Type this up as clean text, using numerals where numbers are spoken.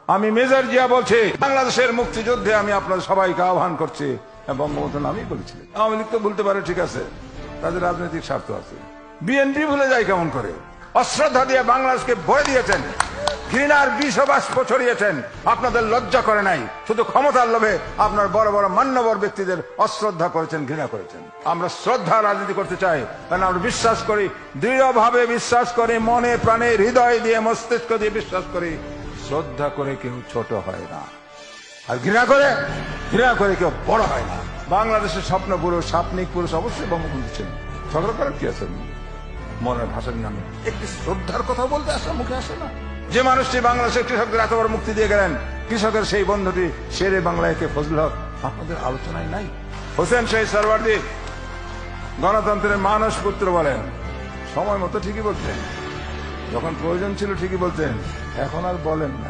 আমি মেজর জিয়া বলছি, বাংলাদেশের মুক্তিযুদ্ধে আমি আপনাদের সবাইকে আহ্বান করছি। বঙ্গবন্ধু নামই বলেছিলেন। আওয়ামী লীগ তো বলতে পারে, ঠিক আছে, তাদের রাজনৈতিক স্বার্থ আছে। বিএনপি ভুলে যায় কেমন করে? অশ্রদ্ধা দিয়ে বাংলাদেশকে ভরে দিয়েছেন, ঘৃণার বিষবাষ্প ছড়িয়েছেন। আপনাদের লজ্জা করে নাই, শুধু ক্ষমতার লোভে আপনার বড় বড় মান্যবর ব্যক্তিদের অশ্রদ্ধা করেছেন, ঘৃণা করেছেন। আমরা শ্রদ্ধা রাজনীতি করতে চাই, কারণ আমরা বিশ্বাস করি, দৃঢ়ভাবে বিশ্বাস করি, মনে প্রাণে হৃদয় দিয়ে মস্তিষ্ক দিয়ে বিশ্বাস করি, শ্রদ্ধা করে কেউ ছোট হয় না, আর ঘৃণা করে কেউ বড় হয় না। বাংলাদেশের স্বপ্ন পুরুষ, স্বপ্নিক পুরুষ অবশ্যই বঙ্গবন্ধু ছিলেন। ঝগড়া করার কি আছে? মনের ভাষার নামে একটি শ্রদ্ধার কথা বলতে আসে, মুখে আসে না। যে মানুষটি বাংলাদেশের কৃষকদের এত বড় মুক্তি দিয়ে গেলেন, কৃষকের সেই বন্ধুটি শেরে বাংলায় কে ফজল হক আপনাদের আলোচনায় নাই। হোসেন শাহী সরওয়ার্দী গণতন্ত্রের মানস পুত্র বলেন, সময় মতো ঠিকই বলতেন, যখন প্রয়োজন ছিল ঠিকই বলতেন, এখন আর বলেন না।